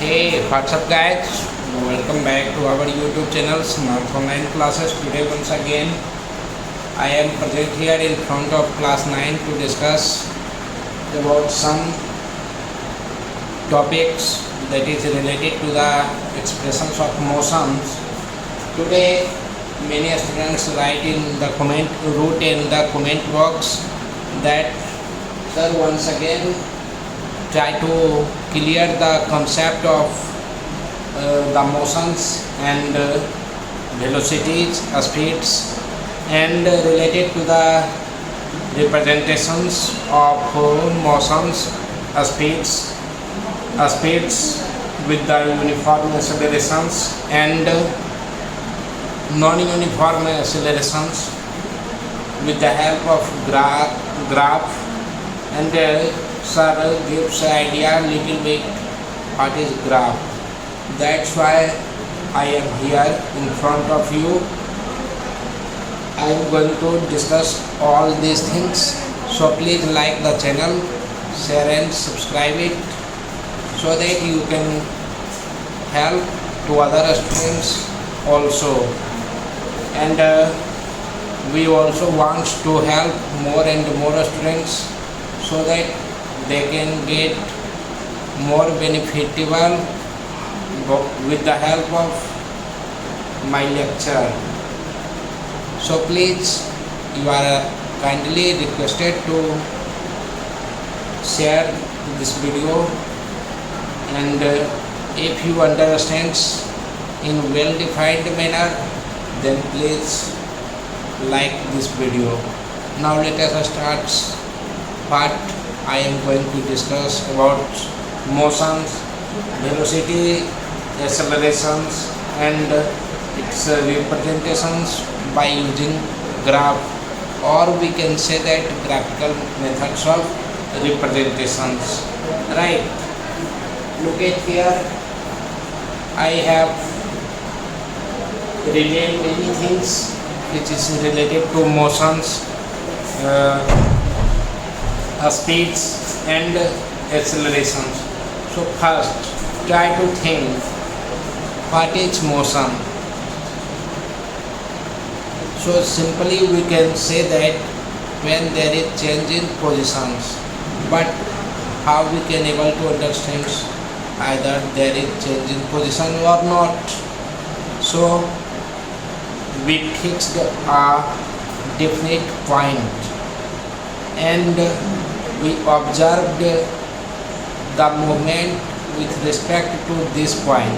Hey, what's up guys? Welcome back to our YouTube channel Smart Online Classes. Today once again I am present here in front of class 9 to discuss about some topics that is related to the expressions of motions. Today many students wrote in the comment box that sir, once again try to clear the concept of the motions and velocities, speeds, and related to the representations of motions, speeds with the uniform accelerations and non-uniform accelerations with the help of graph and sir gives idea little bit what is graph. That's why I am here in front of you. I am going to discuss all these things, so please like the channel, share and subscribe it so that you can help to other students also, and we also want to help more and more students so that they can get more benefitable with the help of my lecture. So please, you are kindly requested to share this video, and if you understand in well-defined manner, then please like this video. Now let us start part I am going to discuss about motions, velocity, accelerations and its representations by using graph, or we can say that graphical methods of representations. Right, look at here, I have written many things which is related to motions, speeds and accelerations. So first try to think what is motion. So simply we can say that when there is change in positions, but how we can able to understand either there is change in position or not. So we fixed a definite point and we observed the movement with respect to this point.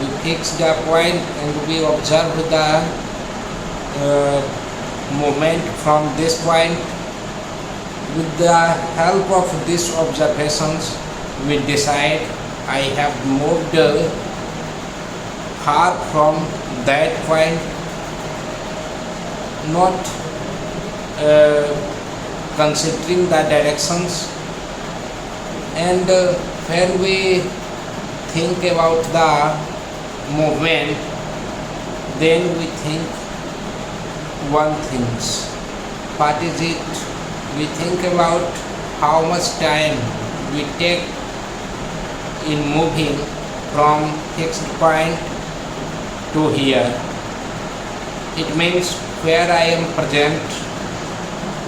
We fixed the point and we observed the movement from this point. With the help of these observations, we decide I have moved far from that point, not considering the directions, and when we think about the movement, then we think one things. What is it? We think about how much time we take in moving from fixed point to here. It means where I am present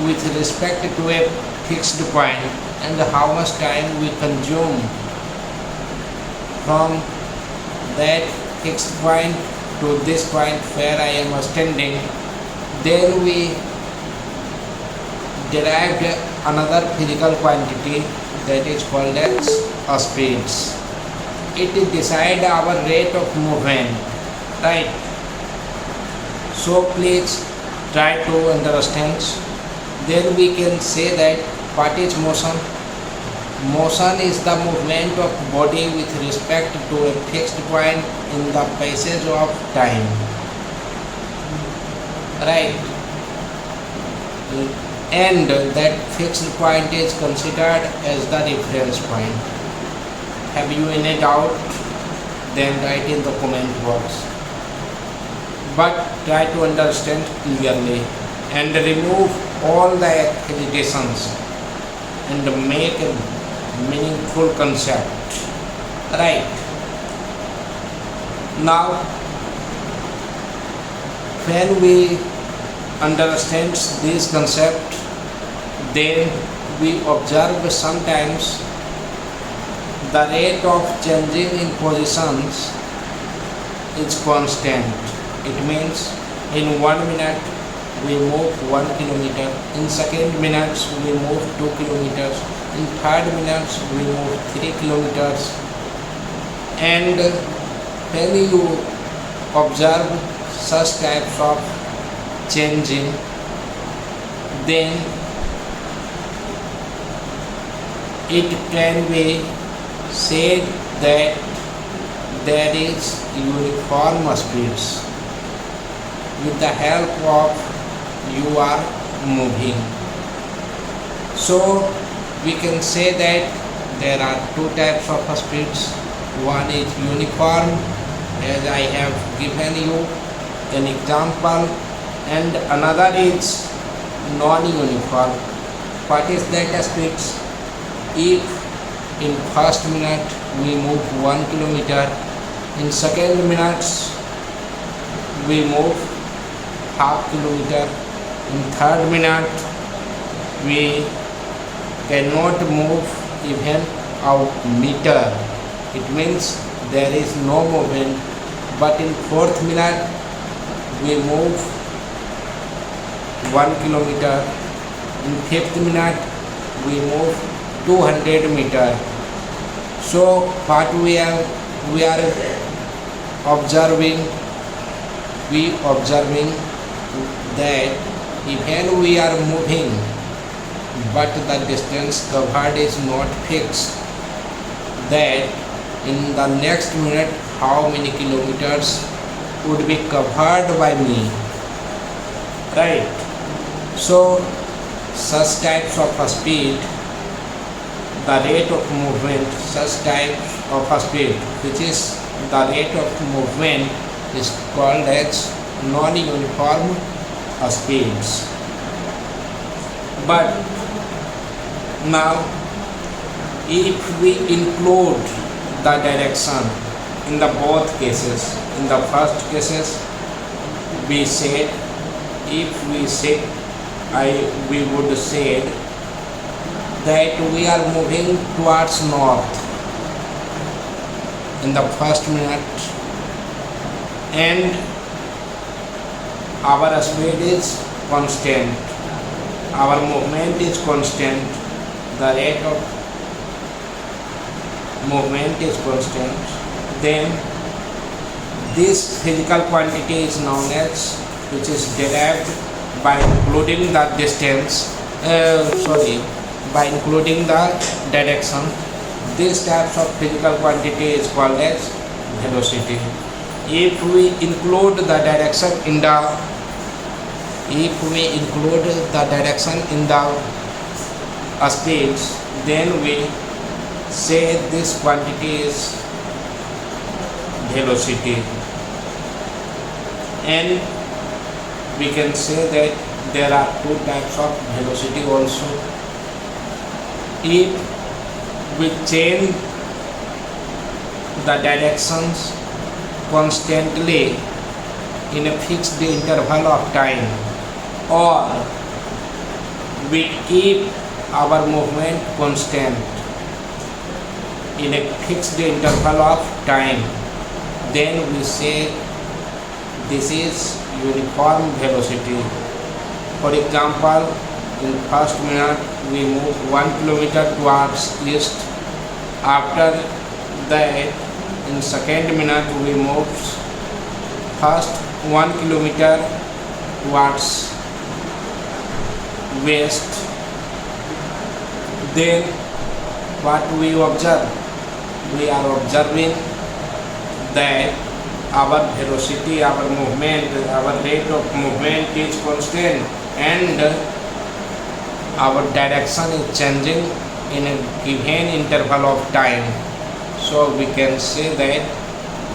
with respect to a fixed point and how much time we consume from that fixed point to this point where I am standing. Then we derived another physical quantity that is called as speeds. It decides our rate of movement, right? So please try to understand. Then we can say that what is motion? Motion is the movement of body with respect to a fixed point in the passage of time. Right? And that fixed point is considered as the reference point. Have you any doubt? Then write in the comment box. But try to understand clearly and remove all the hesitations and make a meaningful concept. Right. Now, when we understand this concept, then we observe sometimes the rate of changing in positions is constant. It means in 1 minute we move 1 kilometer, in second minutes we move 2 kilometers, in third minutes we move 3 kilometers. And when you observe such types of changing, then it can be said that there is uniform speeds with the help of you are moving. So we can say that there are two types of speeds. One is uniform, as I have given you an example, and another is non-uniform. What is that speeds? If in first minute we move 1 kilometer, in second minutes we move half kilometer, in third minute we cannot move even a meter. It means there is no movement. But in fourth minute we move 1 kilometer, in fifth minute we move 200 meter. So what we are observing that even we are moving, but the distance covered is not fixed, that in the next minute how many kilometers would be covered by me, right? So such types of speed, the rate of movement, such types of speed which is the rate of movement is called as non-uniform speeds. But now if we include the direction in the both cases, in the first cases we said, if we say we would say that we are moving towards north in the first minute and our speed is constant, our movement is constant, the rate of movement is constant, then this physical quantity is known as, which is derived by including the distance, by including the direction. This types of physical quantity is called as velocity. If we include the direction in the speeds, then we say this quantity is velocity. And we can say that there are two types of velocity also. If we change the directions constantly in a fixed interval of time, or we keep our movement constant in a fixed interval of time, then we say this is uniform velocity. For example, in first minute we move 1 kilometer towards east. After that, in second minute we move first 1 kilometer towards west. Then what we observe? We are observing that our velocity, our movement, our rate of movement is constant and our direction is changing in a given interval of time. So we can say that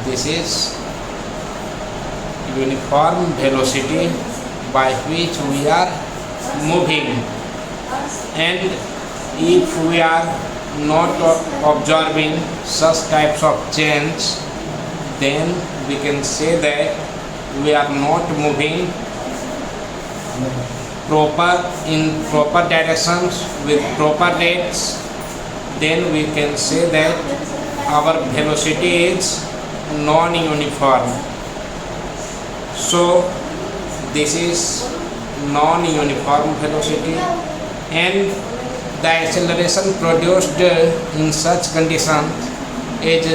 this is uniform velocity by which we are moving. And if we are not observing such types of change, then we can say that we are not moving in proper directions with proper rates. Then we can say that our velocity is non-uniform. So this is non-uniform velocity, and the acceleration produced in such conditions is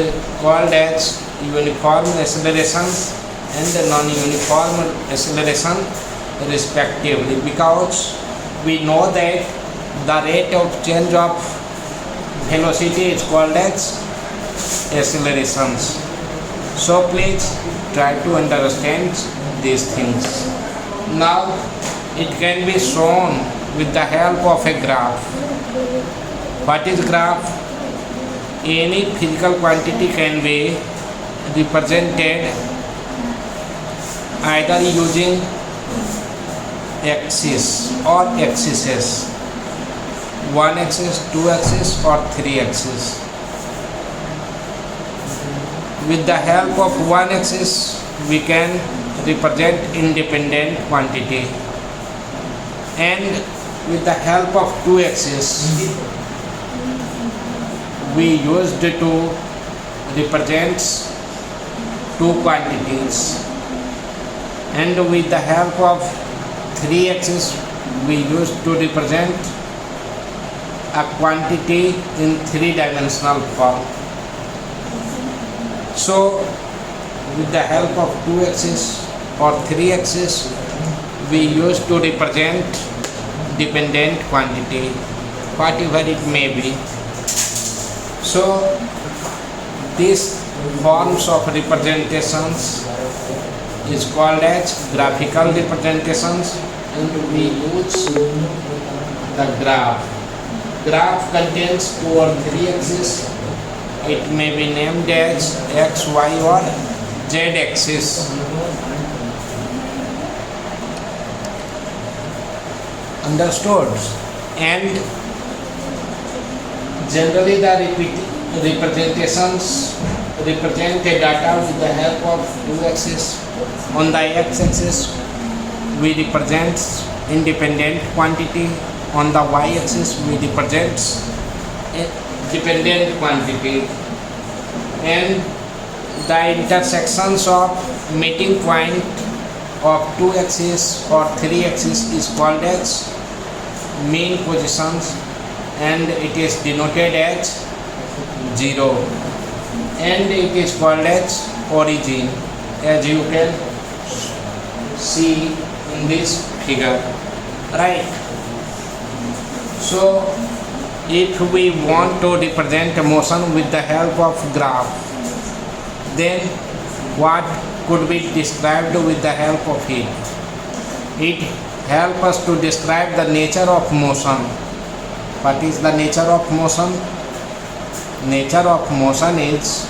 called as uniform acceleration and non-uniform acceleration respectively, because we know that the rate of change of velocity is called as accelerations. So please try to understand these things. Now it can be shown with the help of a graph. What is graph? Any physical quantity can be represented either using axis or axes, one axis, two axis or three axis. With the help of one axis we can represent independent quantity, and with the help of two axes we used to represent two quantities, and with the help of three axis we used to represent a quantity in three-dimensional form. So with the help of two axis or three axis we used to represent dependent quantity, whatever it may be. So these forms of representations is called as graphical representations, and we use the graph. Graph contains two or three axes. It may be named as x, y or z axis. Understood? And generally the representations represent the data with the help of two axes. On the x-axis we represent independent quantity, on the y-axis we represent dependent quantity, and the intersections of meeting point of two axes or three axes is called as mean positions, and it is denoted as 0, and it is called as origin, as you can see in this figure, right? So if we want to represent a motion with the help of graph, then what could be described with the help of it? It helps us to describe the nature of motion. What is the nature of motion? Nature of motion is,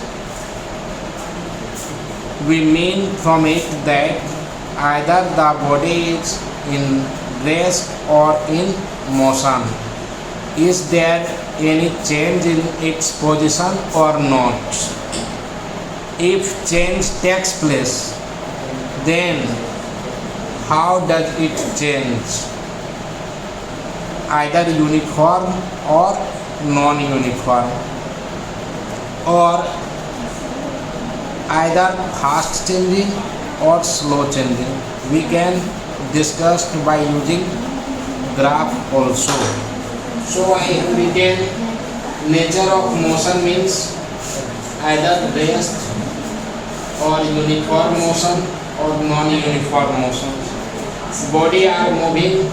we mean from it that either the body is in rest or in motion. Is there any change in its position or not? If change takes place, then how does it change? Either uniform or non-uniform, or either fast changing or slow changing. We can discuss by using graph also. So I have written nature of motion means either rest or uniform motion or non-uniform motion. Body are moving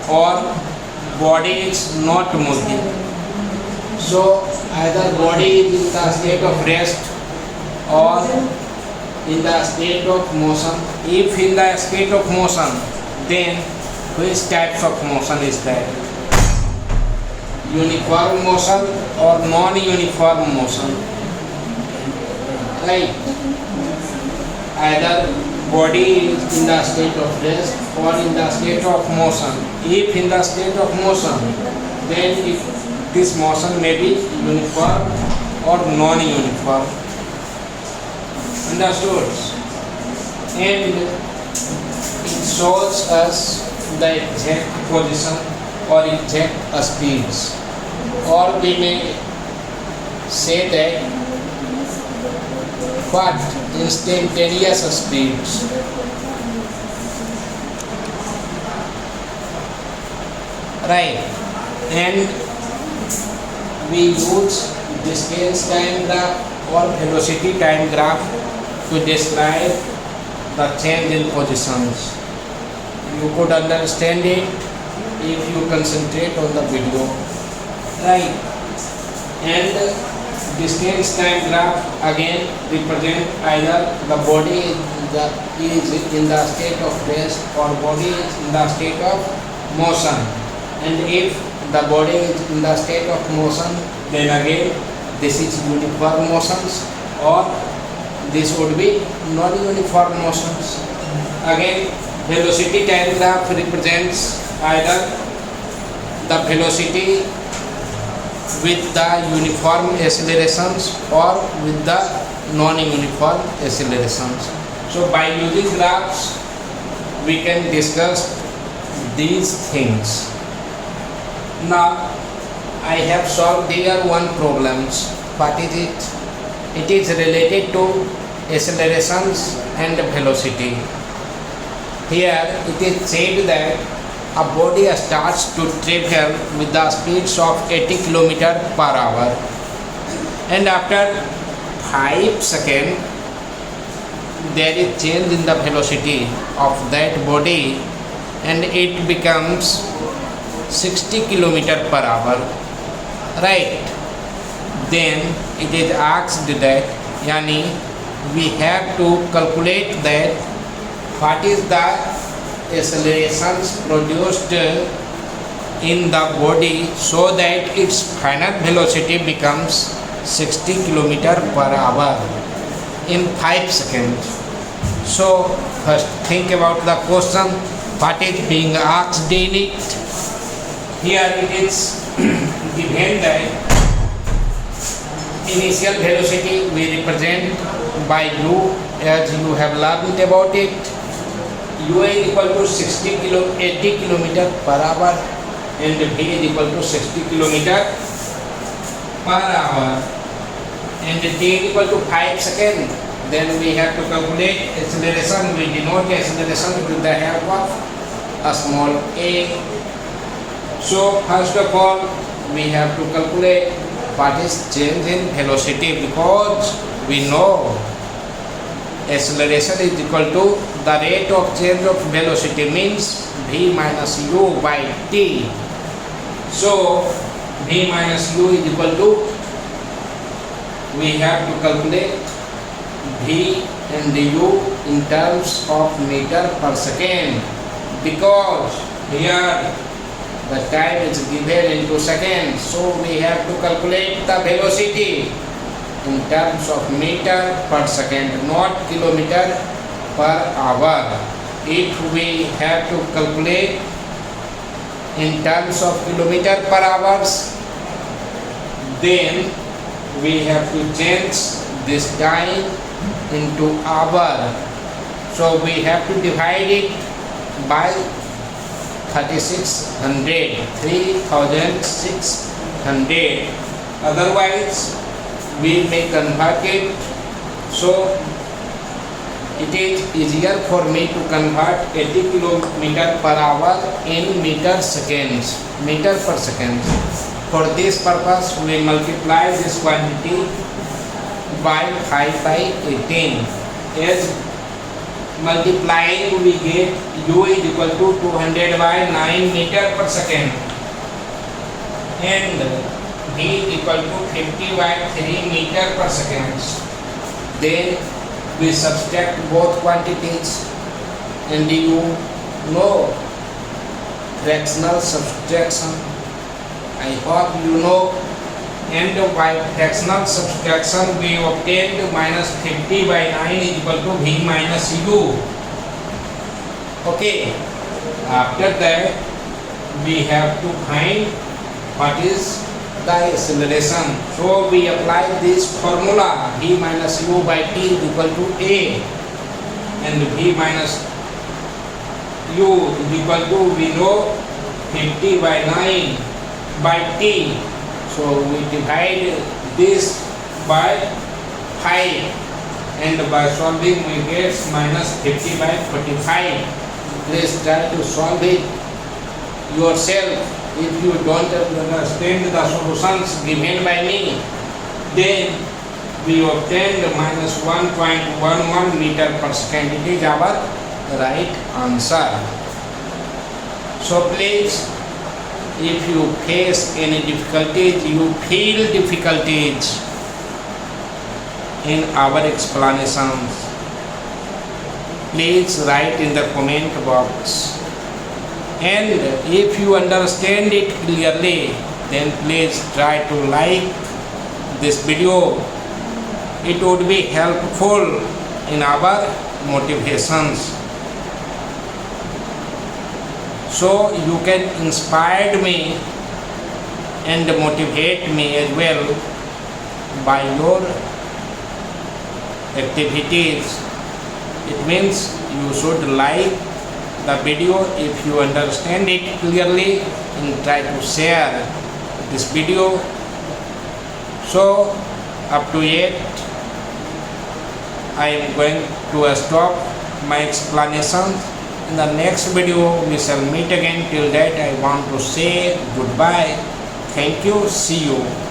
or body is not moving. So either body is in the state of rest or in the state of motion. If in the state of motion, then which types of motion is that? Uniform motion or non-uniform motion, right? Either body is in the state of rest or in the state of motion. If in the state of motion, then this motion may be uniform or non-uniform. Understood? And it shows us the exact position or exact speeds, or we may say that what instantaneous speeds. Right, and we use distance time graph or velocity time graph to describe the change in positions. You could understand it if you concentrate on the video. Right, and distance time graph again represent either the body is in the state of rest or body is in the state of motion. And if the body is in the state of motion, then again this is uniform motions, or this would be non-uniform motions. Again, velocity time graph represents either the velocity with the uniform accelerations or with the non-uniform accelerations. So by using graphs, we can discuss these things. Now, I have solved here one problem. What is it? It is related to accelerations and velocity. Here it is said that a body starts to travel with the speeds of 80 km per hour, and after 5 seconds there is change in the velocity of that body and it becomes 60 km per hour. Right, then it is asked that, yani we have to calculate that what is the accelerations produced in the body so that its final velocity becomes 60 km per hour in 5 seconds. So first think about the question, what is being asked in it. Here it is given that initial velocity we represent by u, as you have learned about it. U is equal to 80 km per hour and v is equal to 60 km per hour, and t is equal to 5 seconds. Then we have to calculate acceleration. We denote acceleration with the help of a small a. So first of all, we have to calculate what is change in velocity, because we know acceleration is equal to the rate of change of velocity, means v minus u by t. So v minus u is equal to, we have to calculate v and u in terms of meter per second, because here the time is given into seconds, so we have to calculate the velocity in terms of meter per second, not kilometer per hour. If we have to calculate in terms of kilometer per hours, then we have to change this time into hour. So we have to divide it by 3600, otherwise we may convert it. So it is easier for me to convert 80 km per hour in meter per second. For this purpose we multiply this quantity by 5 by 18. As multiplying we get u is equal to 200 by 9 meter per second and v is equal to 50 by 3 meter per second. Then we subtract both quantities, and you know fractional subtraction. I hope you know. And by fractional subtraction we obtained minus 50 by 9 is equal to v minus u. Okay, after that we have to find what is the acceleration. So we apply this formula, v minus u by t is equal to a, and v minus u is equal to, we know, 50 by 9 by t. So we divide this by 5, and by solving we get minus 50 by 45. Please try to solve it yourself. If you don't understand the solutions given by me, then we obtained minus 1.11 meter per second. It is our right answer. So please, if you face any difficulties, you feel difficulties in our explanations, please write in the comment box. And if you understand it clearly, then please try to like this video. It would be helpful in our motivations. So you can inspire me and motivate me as well by your activities. It means you should like the video if you understand it clearly, and try to share this video. So up to yet, I am going to stop my explanation. In the next video we shall meet again. Till that, I want to say goodbye. Thank you. See you.